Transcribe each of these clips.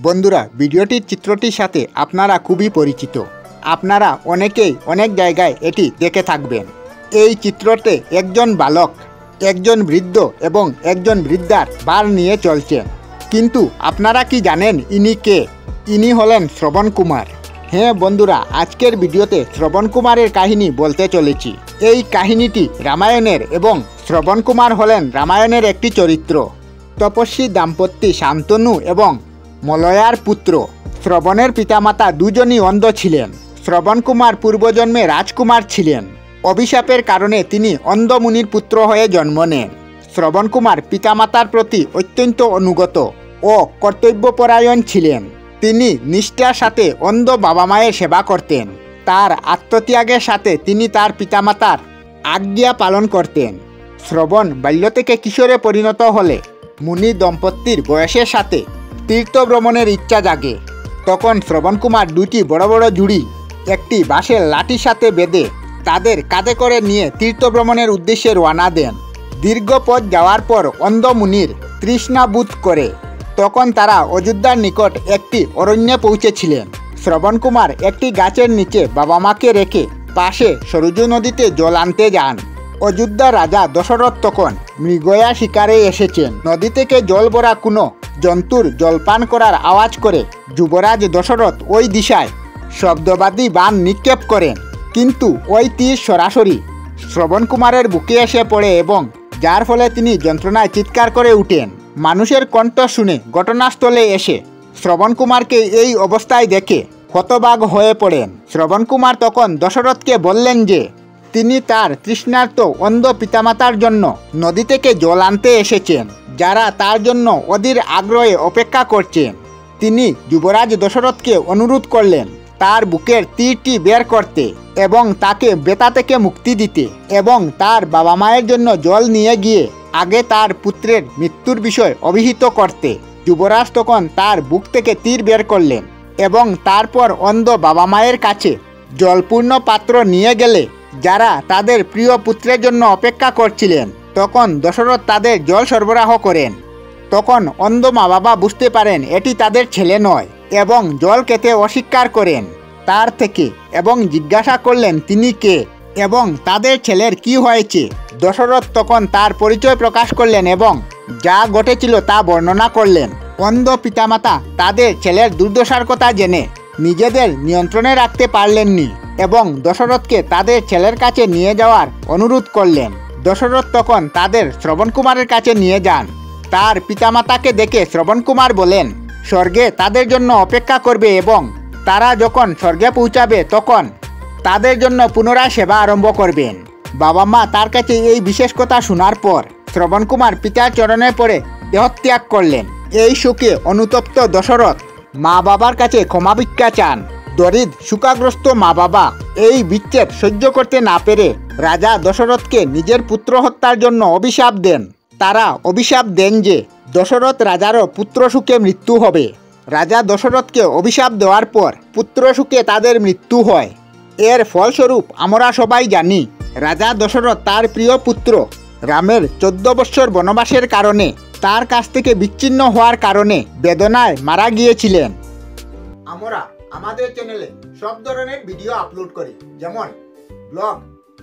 বন্ধুরা, ভিডিওটির চিত্রটির সাথে আপনারা খুবই পরিচিত। আপনারা অনেকেই অনেক জায়গায় এটি দেখে থাকবেন। এই চিত্রতে একজন বালক, একজন বৃদ্ধ এবং একজন বৃদ্ধার ভার নিয়ে চলছেন। কিন্তু আপনারা কি জানেন ইনি কে? ইনি হলেন শ্রবণ কুমার। হ্যাঁ বন্ধুরা, আজকের ভিডিওতে শ্রবণ কুমারের কাহিনী বলতে চলেছি। এই কাহিনীটি রামায়ণের এবং শ্রবণ কুমার হলেন রামায়ণের একটি চরিত্র। তপস্বী দাম্পত্য শান্তনু এবং মলয়ার পুত্র। শ্রবণের পিতামাতা দুজনই অন্ধ ছিলেন। শ্রবণ কুমার পূর্বজন্মে রাজকুমার ছিলেন। অভিশাপের কারণে তিনি অন্ধ মুনির পুত্র হয়ে জন্ম নেন। শ্রবণ কুমার পিতামাতার প্রতি অত্যন্ত অনুগত ও কর্তব্যপরায়ণ ছিলেন। তিনি নিষ্ঠার সাথে অন্ধ বাবা মায়ের সেবা করতেন। তার আত্মত্যাগের সাথে তিনি তার পিতামাতার আজ্ঞা পালন করতেন। শ্রবণ বাল্য থেকে কিশোরে পরিণত হলে মুনি দম্পতির বয়সের সাথে তীর্থ ভ্রমণের ইচ্ছা জাগে। তখন শ্রবণ কুমার দুটি বড় বড় জুড়ি একটি বাঁশের লাঠির সাথে বেঁধে তাদের কাঁধে করে নিয়ে তীর্থ ভ্রমণের উদ্দেশ্যে রওনা দেন। দীর্ঘ পথ যাওয়ার পর অন্ধ মুনির তৃষ্ণা বোধ করে। তখন তারা অযোধ্যার নিকট একটি অরণ্যে পৌঁছেছিলেন। শ্রবণ কুমার একটি গাছের নিচে বাবা মাকে রেখে পাশে সরজু নদীতে জল আনতে যান। অযোধ্যার রাজা দশরথ তখন মৃগয়া শিকারে এসেছেন। নদী থেকে জল ভরা কোনো জন্তুর জলপান করার আওয়াজ করে যুবরাজ দশরথ ওই দিশায় শব্দবাদী বাণ নিক্ষেপ করেন। কিন্তু ওই তীর সরাসরি শ্রবণ কুমারের বুকে এসে পড়ে এবং যার ফলে তিনি যন্ত্রণায় চিৎকার করে উঠেন। মানুষের কণ্ঠ শুনে ঘটনাস্থলে এসে শ্রবণ কুমারকে এই অবস্থায় দেখে হতবাক হয়ে পড়েন। শ্রবণ কুমার তখন দশরথকে বললেন যে তিনি তার তৃষ্ণার্ত অন্ধ পিতামাতার জন্য নদী থেকে জল আনতে এসেছেন, যারা তার জন্য অধীর আগ্রহে অপেক্ষা করছেন। তিনি যুবরাজ দশরথকে অনুরোধ করলেন তার বুকের তীরটি বের করতে এবং তাকে বেতা থেকে মুক্তি দিতে এবং তার বাবা মায়ের জন্য জল নিয়ে গিয়ে আগে তার পুত্রের মৃত্যুর বিষয় অভিহিত করতে। যুবরাজ তখন তার বুক থেকে তীর বের করলেন এবং তারপর অন্ধ বাবা মায়ের কাছে জলপূর্ণ পাত্র নিয়ে গেলে যারা তাদের প্রিয় পুত্রের জন্য অপেক্ষা করছিলেন। তখন দশরথ তাদের জল সরবরাহ করেন। তখন অন্ধ মা বাবা বুঝতে পারেন এটি তাদের ছেলে নয় এবং জল খেতে অস্বীকার করেন তার থেকে এবং জিজ্ঞাসা করলেন তিনি কে এবং তাদের ছেলের কি হয়েছে। দশরথ তখন তার পরিচয় প্রকাশ করলেন এবং যা ঘটেছিল তা বর্ণনা করলেন। অন্ধ পিতামাতা তাদের ছেলের দুর্দশার কথা জেনে নিজেদের নিয়ন্ত্রণে রাখতে পারলেননি এবং দশরথকে তাদের ছেলের কাছে নিয়ে যাওয়ার অনুরোধ করলেন। দশরথ তখন তাদের শ্রবণ কুমারের কাছে নিয়ে যান। তার পিতামাতাকে দেখে শ্রবণ কুমার বলেন স্বর্গে তাদের জন্য অপেক্ষা করবে এবং তারা যখন স্বর্গে পৌঁছাবে তখন তাদের জন্য পুনরায় সেবা আরম্ভ করবেন। বাবা মা তার কাছে এই বিশেষ কথা শোনার পর শ্রবণ কুমার পিতার চরণে পড়ে দেহত্যাগ করলেন। এই শোকে অনুতপ্ত দশরথ মা বাবার কাছে ক্ষমা ভিক্ষা চান। দরিদ্র শোকাগ্রস্ত মা বাবা এই বিচ্ছেদ সহ্য করতে না পেরে রাজা দশরথকে নিজের পুত্র হত্যার জন্য অভিশাপ দেন। তারা অভিশাপ দেন যে দশরথ রাজারও পুত্র সুখে মৃত্যু হবে। রাজা দশরথকে অভিশাপ দেওয়ার পর পুত্র সুখে তাদের মৃত্যু হয়। এর ফলস্বরূপ আমরা সবাই জানি রাজা দশরথ তার প্রিয় পুত্র রামের 14 বৎসর বনবাসের কারণে তার কাছ থেকে বিচ্ছিন্ন হওয়ার কারণে বেদনায় মারা গিয়েছিলেন। আমরা আমাদের চ্যানেলে সব ধরনের ভিডিও আপলোড করি, যেমন ব্লগ,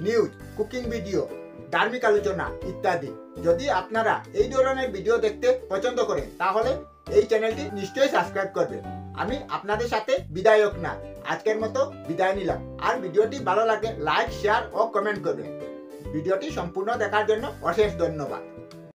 নিউজ, কুকিং ভিডিও, ধার্মিক আলোচনা ইত্যাদি। যদি আপনারা এই ধরনের ভিডিও দেখতে পছন্দ করেন তাহলে এই চ্যানেলটি নিশ্চয়ই সাবস্ক্রাইব করবেন। আমি আপনাদের সাথে বিদায়ক না, আজকের মতো বিদায় নিলাম। আর ভিডিওটি ভালো লাগে লাইক, শেয়ার ও কমেন্ট করবেন। ভিডিওটি সম্পূর্ণ দেখার জন্য অশেষ ধন্যবাদ।